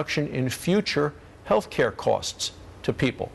reduction in future health care costs to people.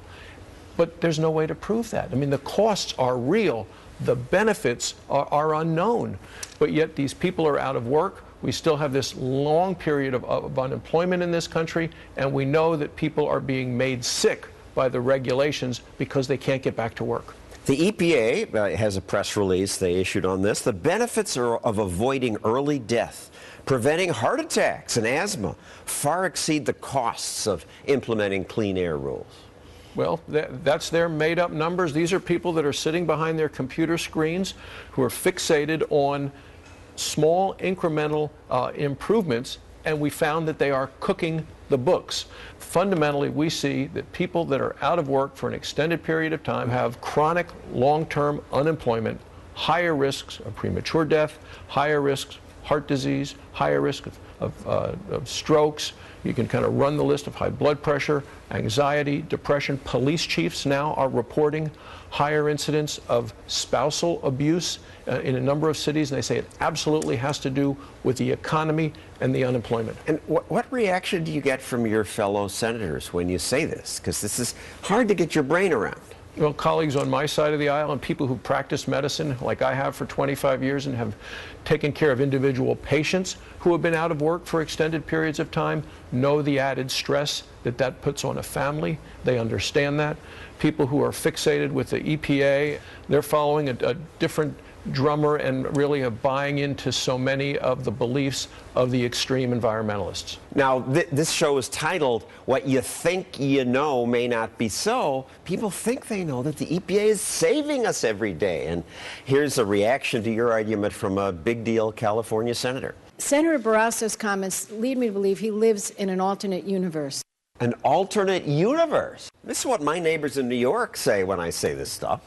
But there's no way to prove that. I mean, the costs are real. The benefits are unknown. But yet these people are out of work. We still have this long period of unemployment in this country, and we know that people are being made sick by the regulations because they can't get back to work. The EPA has a press release they issued on this. The benefits of avoiding early death, preventing heart attacks and asthma, far exceed the costs of implementing clean air rules. Well, that's their made-up numbers. These are people that are sitting behind their computer screens who are fixated on small incremental improvements, and we found that they are cooking the books. Fundamentally, we see that people that are out of work for an extended period of time have chronic long-term unemployment, higher risks of premature death, higher risks of heart disease, higher risk of strokes. You can kind of run the list of high blood pressure, anxiety, depression. Police chiefs now are reporting higher incidents of spousal abuse in a number of cities, and they say it absolutely has to do with the economy and the unemployment. And what reaction do you get from your fellow senators when you say this? Because this is hard to get your brain around. Well, colleagues on my side of the aisle and people who practice medicine like I have for 25 years and have taken care of individual patients who have been out of work for extended periods of time know the added stress that puts on a family. They understand that. People who are fixated with the EPA, they're following a different drummer and really are buying into so many of the beliefs of the extreme environmentalists. Now, this show is titled, What You Think You Know May Not Be So. People think they know that the EPA is saving us every day. And here's a reaction to your argument from a big deal California senator. Senator Barrasso's comments lead me to believe he lives in an alternate universe. An alternate universe? This is what my neighbors in New York say when I say this stuff.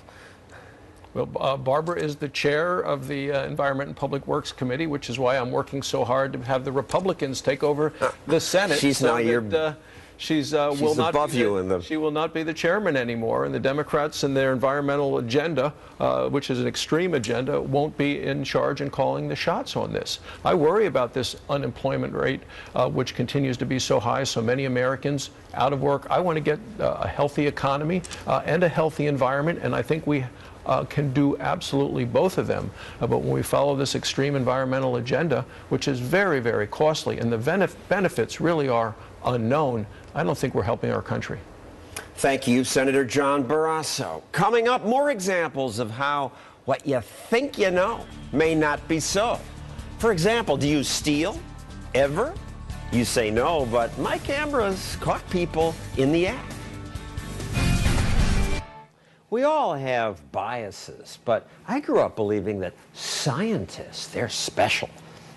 Well, Barbara is the chair of the Environment and Public Works Committee, which is why I'm working so hard to have the Republicans take over the Senate. She's so now your... She's will not above you in the... She will not be the chairman anymore, and the Democrats and their environmental agenda, which is an extreme agenda, won't be in charge and calling the shots on this. I worry about this unemployment rate, which continues to be so high, so many Americans out of work. I want to get a healthy economy and a healthy environment, and I think we can do absolutely both of them. But when we follow this extreme environmental agenda, which is very, very costly, and the benefits really are unknown, I don't think we're helping our country. Thank you, Senator John Barrasso. Coming up, more examples of how what you think you know may not be so. For example, do you steal? Ever? You say no, but my cameras caught people in the act. We all have biases, but I grew up believing that scientists, they're special.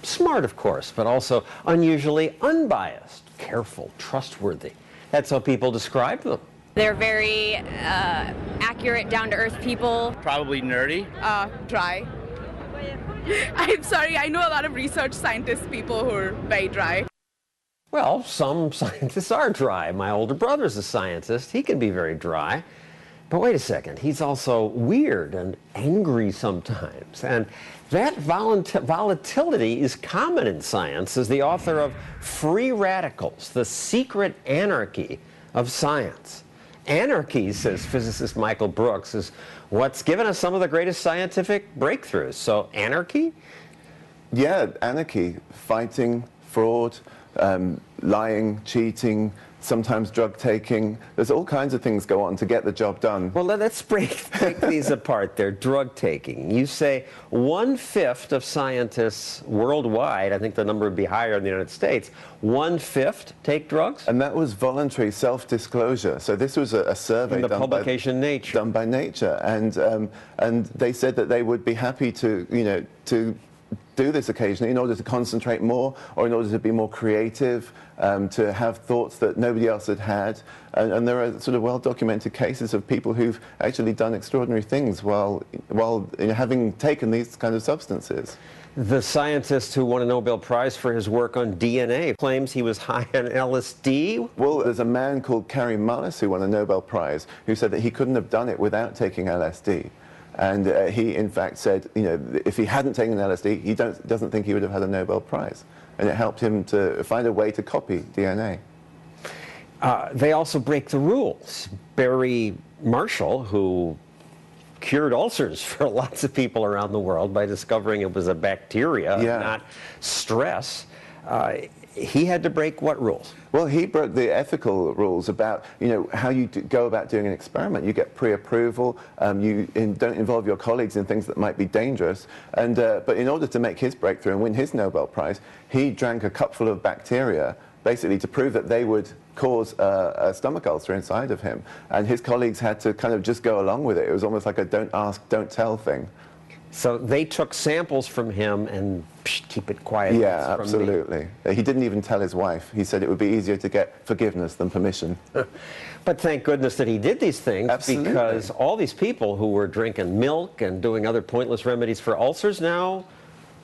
Smart, of course, but also unusually unbiased, careful, trustworthy. That's how people describe them. They're very accurate, down-to-earth people. Probably nerdy. Dry. I'm sorry, I know a lot of research scientist people who are very dry. Well, some scientists are dry. My older brother's a scientist. He can be very dry. But wait a second, he's also weird and angry sometimes. And that volatility is common in science, as the author of Free Radicals, The Secret Anarchy of Science. Anarchy, says physicist Michael Brooks, is what's given us some of the greatest scientific breakthroughs. So anarchy? Yeah, anarchy, fighting, fraud, lying, cheating, sometimes drug taking. There's all kinds of things go on to get the job done. Well, let's break these apart there. Drug taking. You say 1/5 of scientists worldwide, I think the number would be higher in the United States, 1/5 take drugs? And that was voluntary self-disclosure. So this was a survey in the publication Nature. Done by Nature. And they said that they would be happy to, to do this occasionally in order to concentrate more, or in order to be more creative, to have thoughts that nobody else had had. And there are sort of well-documented cases of people who've actually done extraordinary things while having taken these kind of substances. The scientist who won a Nobel Prize for his work on DNA claims he was high on LSD. Well, there's a man called Kary Mullis who won a Nobel Prize who said that he couldn't have done it without taking LSD. And he, in fact, said, if he hadn't taken LSD, he doesn't think he would have had a Nobel Prize. And it helped him to find a way to copy DNA. They also break the rules. Barry Marshall, who cured ulcers for lots of people around the world by discovering it was a bacteria, not stress, he had to break what rules? Well, he broke the ethical rules about, how you go about doing an experiment. You get pre-approval. You don't involve your colleagues in things that might be dangerous. And but in order to make his breakthrough and win his Nobel Prize, he drank a cupful of bacteria, basically to prove that they would cause a stomach ulcer inside of him. And his colleagues had to kind of just go along with it. It was almost like a don't ask, don't tell thing. So they took samples from him and keep it quiet. Yeah, absolutely. He didn't even tell his wife. He said it would be easier to get forgiveness than permission. But thank goodness that he did these things, because all these people who were drinking milk and doing other pointless remedies for ulcers, now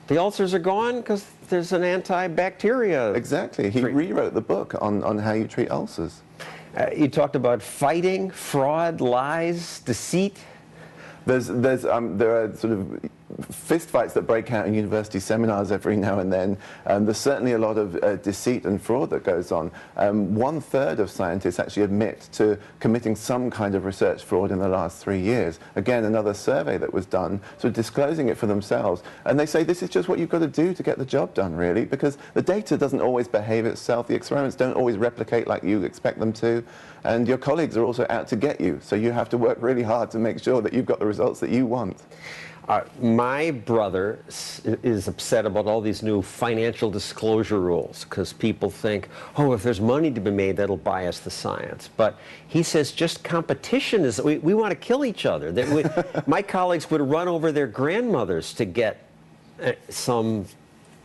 the ulcers are gone because there's an antibacteria. Exactly. He rewrote the book on how you treat ulcers. You talked about fighting, fraud, lies, deceit. There are sort of fistfights that break out in university seminars every now and then. There's certainly a lot of deceit and fraud that goes on. 1/3 of scientists actually admit to committing some kind of research fraud in the last 3 years. Again, another survey that was done, sort of disclosing it for themselves. And they say this is just what you've got to do to get the job done, really, because the data doesn't always behave itself. The experiments don't always replicate like you expect them to. And your colleagues are also out to get you. So you have to work really hard to make sure that you've got the results that you want. My brother is upset about all these new financial disclosure rules because people think, oh, if there's money to be made, that'll bias the science. But he says just competition is, we want to kill each other. My colleagues would run over their grandmothers to get some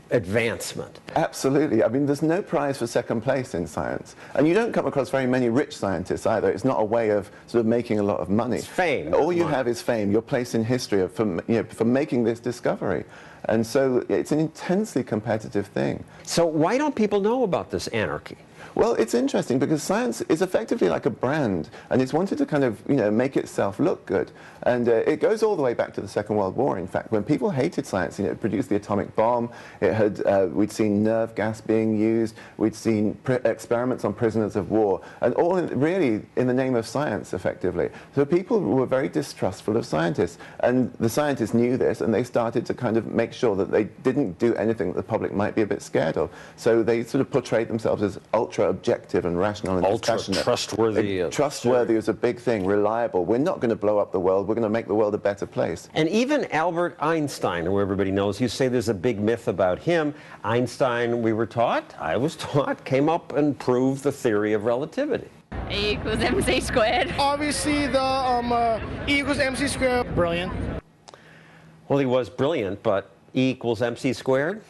advancement. Absolutely. I mean, there's no prize for second place in science. And you don't come across very many rich scientists either. It's not a way of sort of making a lot of money. It's fame. All you have is fame, your place in history for making this discovery. And so it's an intensely competitive thing. So why don't people know about this anarchy? Well, it's interesting because science is effectively like a brand, and it's wanted to kind of, make itself look good. And it goes all the way back to the Second World War, in fact, when people hated science. It produced the atomic bomb. It had, we'd seen nerve gas being used. We'd seen experiments on prisoners of war, and all really in the name of science, effectively. So people were very distrustful of scientists, and the scientists knew this, and they started to kind of make sure that they didn't do anything that the public might be a bit scared of. So they sort of portrayed themselves as ultra objective and rational and dispassionate. Trustworthy. Trustworthy is a big thing. Reliable. We're not going to blow up the world. We're going to make the world a better place. And even Albert Einstein, who everybody knows, you say there's a big myth about him. Einstein, we were taught, I was taught, came up and proved the theory of relativity. A equals mc squared. Obviously, the E equals mc squared. Brilliant. Well, he was brilliant, but E equals mc squared?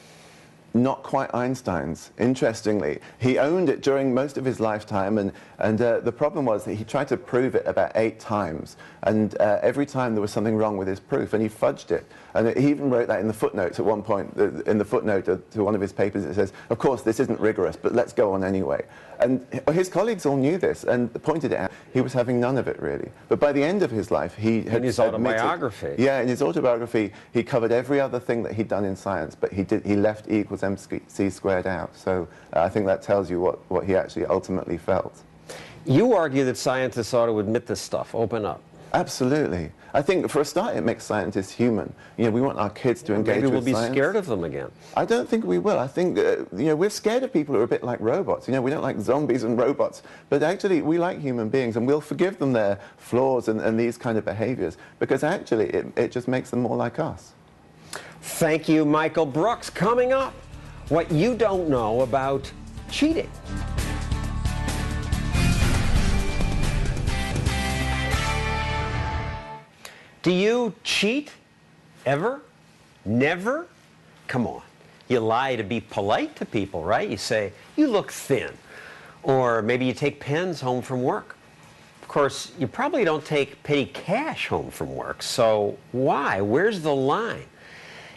Not quite Einstein's, interestingly. He owned it during most of his lifetime, and the problem was that he tried to prove it about 8 times, and every time there was something wrong with his proof, and he fudged it. And he even wrote that in the footnotes at one point. In the footnote to one of his papers, it says, of course, this isn't rigorous, but let's go on anyway. And his colleagues all knew this and pointed it out. He was having none of it, really. But by the end of his life, he had in his autobiography. Yeah, in his autobiography, he covered every other thing that he'd done in science, but he left E equals mc squared out. So I think that tells you what he actually ultimately felt. You argue that scientists ought to admit this stuff, open up. Absolutely. I think, for a start, it makes scientists human. We want our kids to engage with science. Maybe we'll be scared of them again. I don't think we will. I think, we're scared of people who are a bit like robots. We don't like zombies and robots. But actually, we like human beings, and we'll forgive them their flaws and these kind of behaviors, because actually, it just makes them more like us. Thank you, Michael Brooks. Coming up, what you don't know about cheating. Do you cheat? Ever? Never? Come on. You lie to be polite to people, right? You say, you look thin. Or maybe you take pens home from work. Of course, you probably don't take petty cash home from work. So why? Where's the line?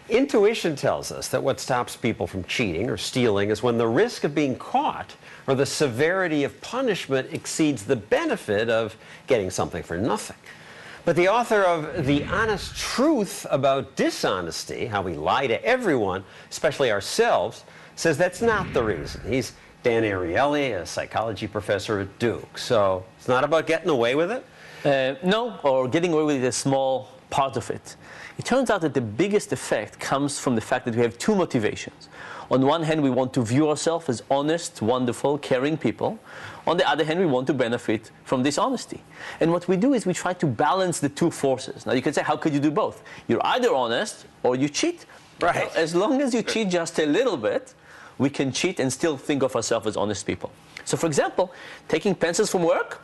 Intuition tells us that what stops people from cheating or stealing is when the risk of being caught or the severity of punishment exceeds the benefit of getting something for nothing. But the author of The Honest Truth About Dishonesty, How We Lie to Everyone, especially ourselves, says that's not the reason. He's Dan Ariely, a psychology professor at Duke. So it's not about getting away with it? No, or getting away with it is a small part of it. It turns out that the biggest effect comes from the fact that we have two motivations. On one hand, we want to view ourselves as honest, wonderful, caring people. On the other hand, we want to benefit from this honesty. And what we do is we try to balance the two forces. Now, you can say, how could you do both? You're either honest or you cheat. Right. As long as you cheat just a little bit, we can cheat and still think of ourselves as honest people. So, for example, taking pencils from work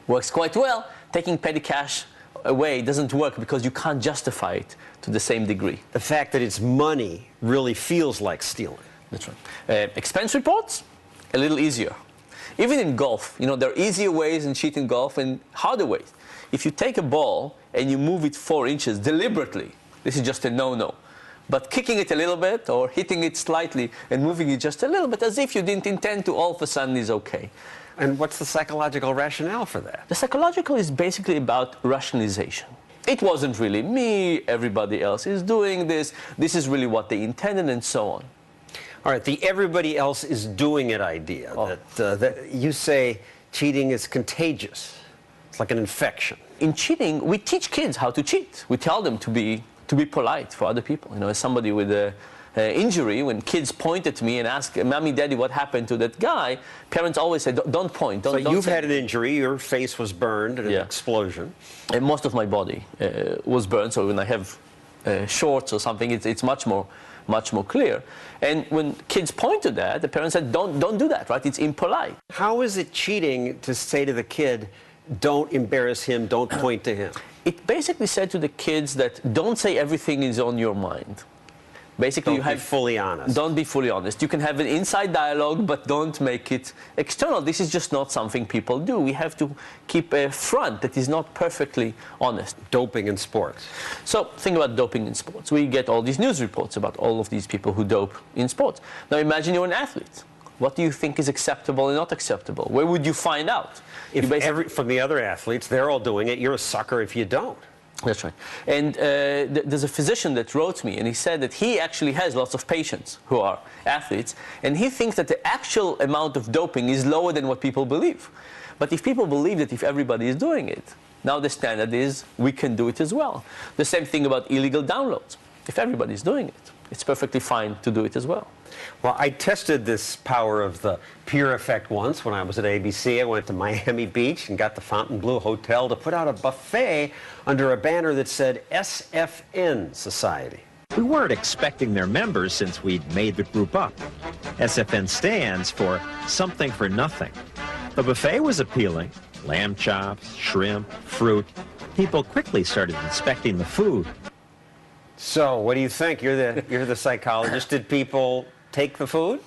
works quite well. Taking petty cash away doesn't work because you can't justify it to the same degree. The fact that it's money really feels like stealing. That's right. Expense reports, a little easier. Even in golf, there are easier ways in cheating golf and harder ways. If you take a ball and you move it 4 inches deliberately, this is just a no-no. But kicking it a little bit or hitting it slightly and moving it just a little bit as if you didn't intend to, all of a sudden is okay. And what's the psychological rationale for that? The psychological is basically about rationalization. It wasn't really me, everybody else is doing this, this is really what they intended, and so on. All right, the everybody else is doing it idea. That you say cheating is contagious. It's like an infection. In cheating, we teach kids how to cheat. We tell them to be polite for other people. As somebody with a injury, when kids point at me and ask, Mommy, Daddy, what happened to that guy, parents always say, don't point. So you've had an injury, your face was burned in an explosion. And most of my body was burned, so when I have shorts or something, it's much more clear. And when kids point to that, the parents said, don't do that, right? It's impolite. How is it cheating to say to the kid, don't embarrass him, don't point to him? It basically said to the kids that don't say everything is on your mind. Basically, don't be fully honest. Don't be fully honest. You can have an inside dialogue, but don't make it external. This is just not something people do. We have to keep a front that is not perfectly honest. Doping in sports. So think about doping in sports. We get all these news reports about all of these people who dope in sports. Now imagine you're an athlete. What do you think is acceptable and not acceptable? Where would you find out? From the other athletes, they're all doing it. You're a sucker if you don't. That's right. And there's a physician that wrote me, and he said that he actually has lots of patients who are athletes, and he thinks that the actual amount of doping is lower than what people believe. But if people believe that if everybody is doing it, now the standard is we can do it as well. The same thing about illegal downloads. If everybody's doing it, it's perfectly fine to do it as well. Well, I tested this power of the peer effect once when I was at ABC. I went to Miami Beach and got the Fontainebleau Hotel to put out a buffet under a banner that said SFN Society. We weren't expecting their members since we'd made the group up. SFN stands for something for nothing. The buffet was appealing. Lamb chops, shrimp, fruit. People quickly started inspecting the food. So, what do you think? You're the psychologist. Did people take the food?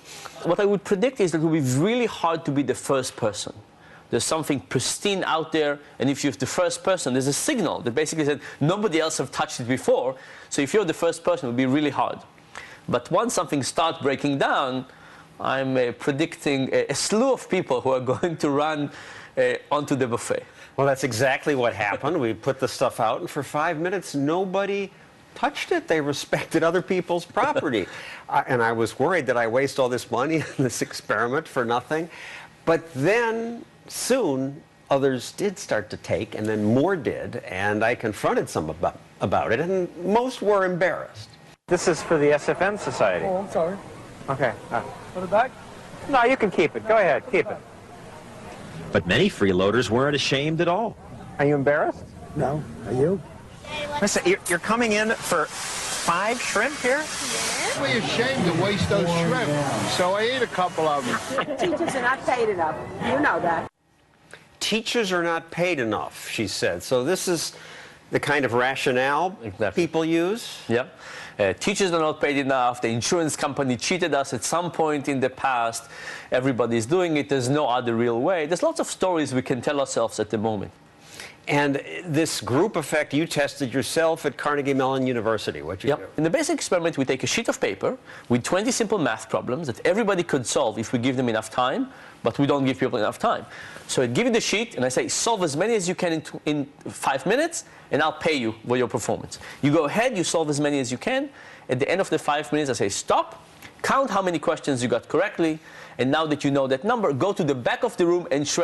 What I would predict is that it will be really hard to be the first person. There's something pristine out there, and if you're the first person, there's a signal that basically said nobody else have touched it before. So if you're the first person, it will be really hard. But once something starts breaking down, I'm predicting a slew of people who are going to run onto the buffet. Well, that's exactly what happened. We put the stuff out, and for 5 minutes, nobody touched it. They respected other people's property. And I was worried that I waste all this money in this experiment for nothing. But then, soon, others did start to take, and then more did, and I confronted some about it, and most were embarrassed. This is for the SFN Society. Oh, I'm sorry. Okay. Put it back? No, you can keep it. Go ahead, keep it. But many freeloaders weren't ashamed at all. Are you embarrassed? No. Are you? Listen, you're coming in for 5 shrimp here? We're ashamed to waste those shrimp, so I ate a couple of them. Teachers are not paid enough. You know that. Teachers are not paid enough, she said. So this is the kind of rationale people use? Yep. Teachers are not paid enough. The insurance company cheated us at some point in the past. Everybody's doing it. There's no other real way. There's lots of stories we can tell ourselves at the moment. And this group effect you tested yourself at Carnegie Mellon University. What'd you do? In the basic experiment, we take a sheet of paper with 20 simple math problems that everybody could solve if we give them enough time, but we don't give people enough time. So I give you the sheet, and I say, solve as many as you can in 5 minutes, and I'll pay you for your performance. You go ahead, you solve as many as you can. At the end of the 5 minutes, I say, stop, count how many questions you got correctly, And now that you know that number, go to the back of the room and shred